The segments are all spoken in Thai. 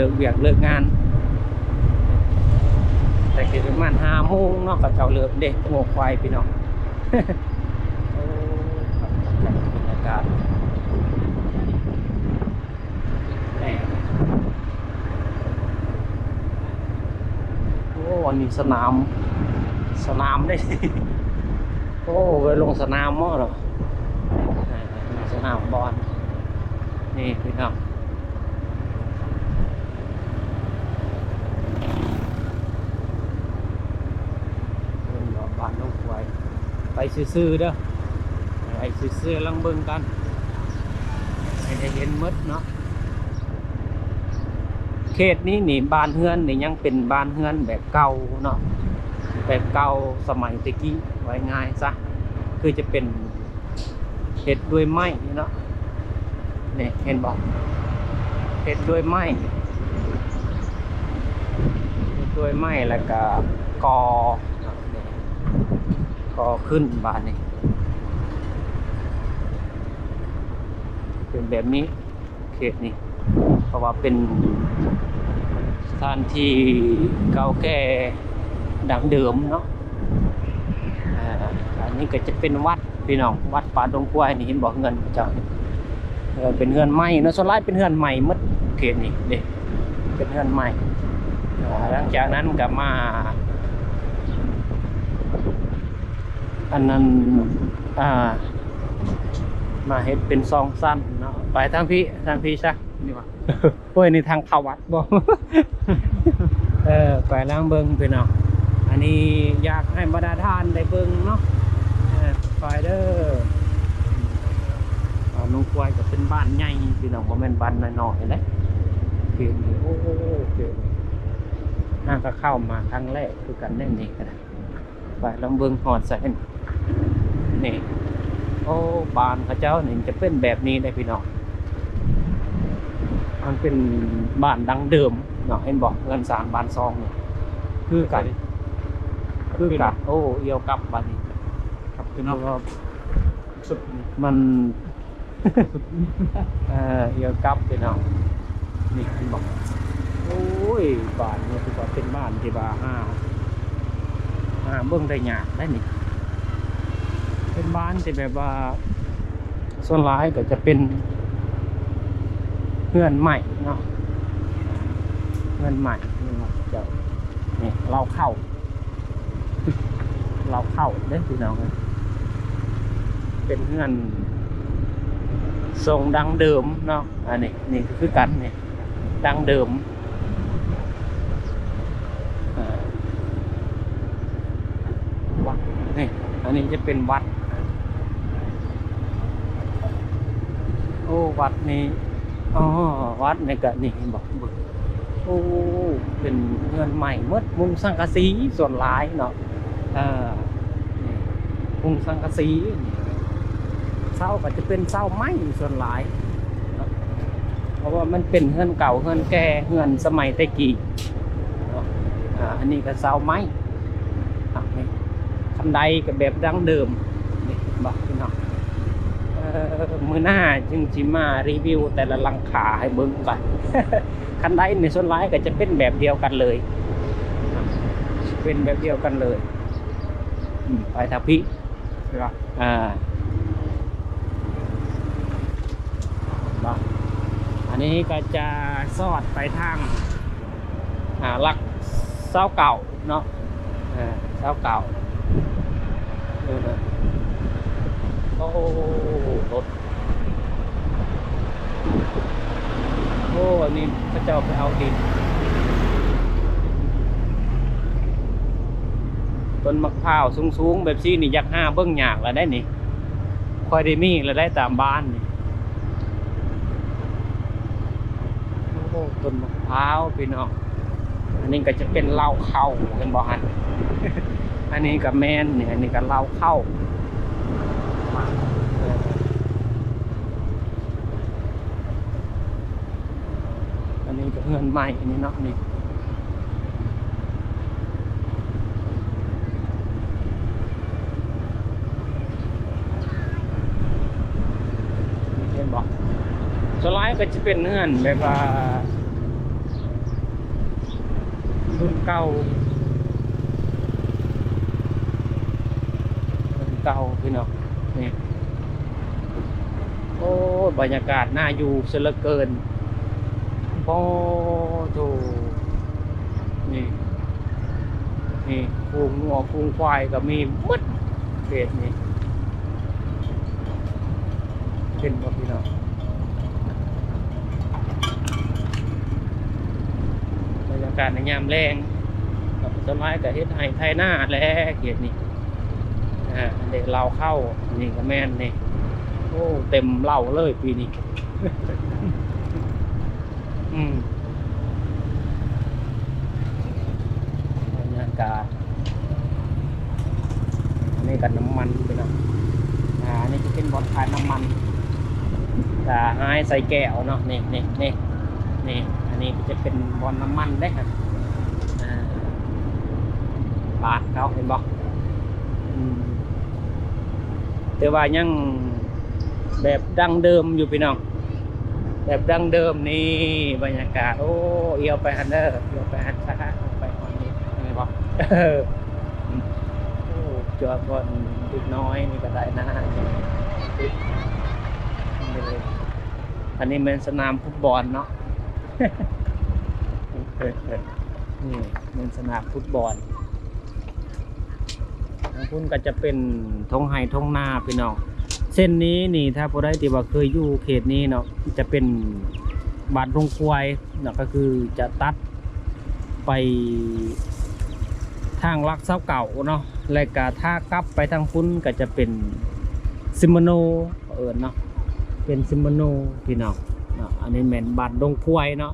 ลิกเวียกเลิกงานแต่คือประมาณ5 โมงเนาะก็เจ้าเลิกเด็กงวควายพี่น้องโอ้ครับบรรยากาศโอ้วันนี้สนามได้ โอ้ไปลงสนามมั้งเหรอสนามบอลนี่พี่น้องบ้านน้องควายไปซื้อๆเด้อไปซื้อๆลังเบิ่งกันให้ได้เห็นมดเนาะเขตนี้นี่บ้านเฮือนนี่ยังเป็นบ้านเฮือนแบบเก่าเนาะแบบเก่าสมัยตะกี้ไว้ง่ายซะคือจะเป็นเฮ็ดด้วยไม้เนาะนี่เห็นบอกเฮ็ดด้วยไม้แล้วก็ก่อขึ้นบ้านนี่เป็นแบบนี้เขตนี้เพราะว่าเป็นสถานที่เก่าแก่ดังเดิมเนาะอันนี้ก็จะเป็นวัดพี่น้องวัดป่าดงกล้วยนี่เห็นบอกเงินเจ้าเป็นเฮือนใหม่เนาะส่วนหลายเป็นเฮือนใหม่หมดเขตนี้เด้เป็นเฮือนใหม่หลังจากนั้นก็มาอันนั้นมาเฮ็ดเป็นซองสั้นเนาะไปทางพี่ซะนี่ว่าโอ้ยนี่ทางเข้าวัดบ่ ไปล้างเบิ่งพี่น้องอันนี้อยากให้บรรดาท่านได้เบิ่งเนาะไปเด้อน้องควายก็เป็นบ้านใหญ่พี่น้องบ่แม่นบ้านน้อยๆเด้เพียงนี่โอ้เพียงน่าก็เข้ามาครั้งแรกคือกันได้นี่ก็ได้ไปลองเบิ่งฮอดใส่นี่โอ้บ้านเขาเจ้านี่จะเป็นแบบนี้ได้พี่น้องมันเป็นบ้านดังเดิมเนาะเห็นบอกเงินสารบ้านซองเนี่ยคือกันโอ้เอี่ยวกับบ้านนี้ครับคือเนาะสุดมันเอี่ยวกับพี่น้องนี่เห็นบอกโอ้ยบ้านนี่คือว่าเป็นบ้านที่ว่าเบิ่งได้ยากได้นี่เป็นบ้านที่แบบว่าส่วนหลายก็จะเป็นเพื่อนใหม่เนาะเพื่อนใหม่นี่เนาะเจ้านี่เราเข้าได้พี่น้องเป็นเพื่อนทรงดังเดิมเนาะอันนี้คือกันเนี่ยดังเดิมวัดนี่อันนี้จะเป็นวัดโอ้วัดนี้วัดในกะนี่บอกโอ้เป็นเงินใหม่เมื่อมุงสังกะสีส่วนหลายเนาะมุงสังกะสีเสาก็จะเป็นเสาไม้ส่วนหลายเพราะว่ามันเป็นเงินเก่าเงินแก่เงินสมัยตะกี้อันนี้ก็เสาไม้นี่คันไดก็แบบดั้งเดิมนี่บอกพี่น้องมือหน้าจึงจิมารีวิวแต่ละหลังคาให้เบิ้งก่อน คันไดในส่วนร้ายก็จะเป็นแบบเดียวกันเลยเป็นแบบเดียวกันเลยไปทางพี่ใช่ป่ะอันนี้ก็จะสอดไปทางหลักเสาเก่าเนาะเสาเก่าโอ้รถโอ้อันนี้พระเจ้าไปเอาดินต้นมะพร้าวสูงๆแบบนี้นี่อยากหาเบิ้งหยากแล้วได้นี่ค่อยได้มีแล้วได้ตามบ้านนี่โอ้ต้นมะพร้าวพี่น้องอันนี้ก็จะเป็นเหล้าเข้าเห็นบ่ฮัน อันนี้ก็แมนนี่อันนี้ก็เหล้าเข้าอันนี้ก็เงินใหม่อันนี้เนาะนี่เห็นบอกสไลด์ก็จะเป็นเงินแบบว่า รุ่นเก่าพี่น้องนี่โอ้บรรยากาศน่าอยู่เสียเหลือเกินโอ้โธ่นี่ฟูงงัวฟูงควายก็มีมืดเขตนี้เป็นบ่พี่น้องบรรยากาศในยามแรงสมัยกับเฮ็ดไห่ไทยหน้าแลเขตนี้เด็กเราเข้านี่ก็แม่นนี่โอ้เต็มเหล่าเลยปีนี้ บรรยากาศอันนี้กันน้ำมันไปนะอันนี้จะเป็นบอลขายน้ำมันแต่หายใส่แก้วเนาะนี่อันนี้จะเป็นบอลน้ำมันได้ครับบาทเขาเห็นบอกแต่ว่ายังแบบดั้งเดิมอยู่พี่น้องแบบดั้งเดิมนี่บรรยากาศโอ้เอียวไปฮันเดอร์เอียวไปฮันซ่าไปฮอนนี่ไงบอกโอ้จอดบอลเล็กน้อยนี่ก็ได้นะอันนี้เป็นสนามฟุตบอลเนาะนี่เป็นสนามฟุตบอลทางคุณก็จะเป็นทงไฮทงนาพี่น้องเส้นนี้นี่ถ้าพอได้ที่ว่าเคยอยู่เขตนี้เนาะจะเป็นบาดดงควายเนาะก็คือจะตัดไปทางลักเสาเก่าเนาะและก็ถ้ากลับไปทางคุณก็จะเป็นซิมโนเนาะเป็นซิมโนพี่น้องอันนี้แม่นบาดดงควายเนาะ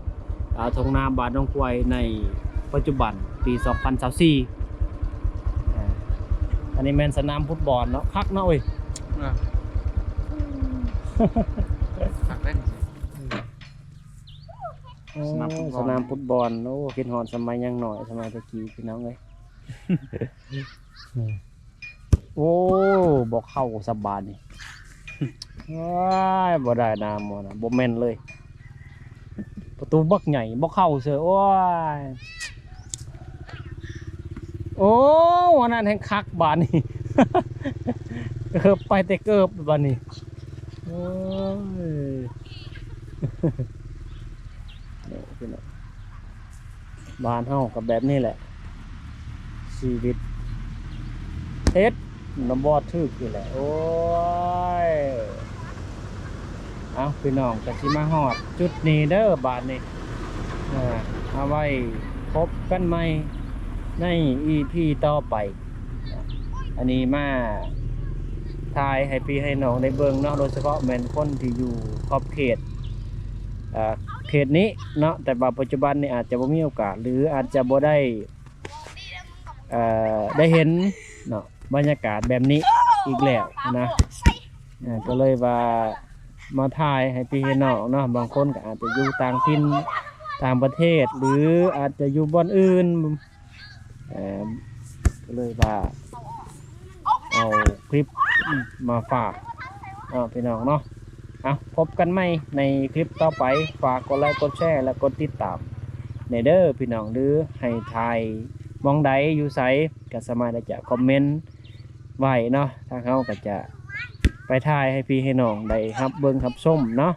ทงนาบาดดงควายในปัจจุบันปี2024อันนี้แม่นสนามฟุตบอลเนาะคักเนาะเว้ยคักเล่นสนามฟุตบอลโอ้คิดฮอดสมัยยังหน่อยสมัยตะกี้พี่น้องเอ้ยโอ้บ่เข้าสบายนี่ว้ายบ่ได้น้ำบ่นะบ่แม่นเลยประตูบักใหญ่บ่เข้าเสือโอ้ยโอ้วันนั้นแห่งคักบานนี่ไปแต่เกิบบานนี่โอ้ยบ้านเฮากับแบบนี้แหละชีวิตเฮ็ดน้ำบอดทึกอยู่แหละโอ้ยเอาพี่น้องก็สิมาฮอดจุดนี้เด้อบาดนี้เอาไว้พบกันใหม่ใน EP ต่อไปอันนี้มาทายให้พี่ให้น้องได้เบิ่งเนาะโดยเฉพาะแม่นคนที่อยู่ขอบเขตเขตนี้เนาะแต่ว่าปัจจุบันนี่อาจจะบ่มีโอกาสหรืออาจจะบ่ได้เห็นเนาะบรรยากาศแบบนี้อีกแล้วนะก็เลยว่ามาทายให้พี่ให้น้องเนาะบางคนก็อาจจะอยู่ต่างถิ่นต่างประเทศหรืออาจจะอยู่บ่อนอื่นก็เลยว่าเอาคลิปมาฝากพี่น้องเนาะพบกันใหม่ในคลิปต่อไปฝากกดไลค์กดแชร์และกดติดตามในเด้อพี่น้องหรือให้ทายมองใดอยู่ไสก็สามารถจะคอมเมนต์ไว้เนาะทางเขาก็จะไปทายให้พี่ให้น้องได้รับเบิ่งรับชมเนาะ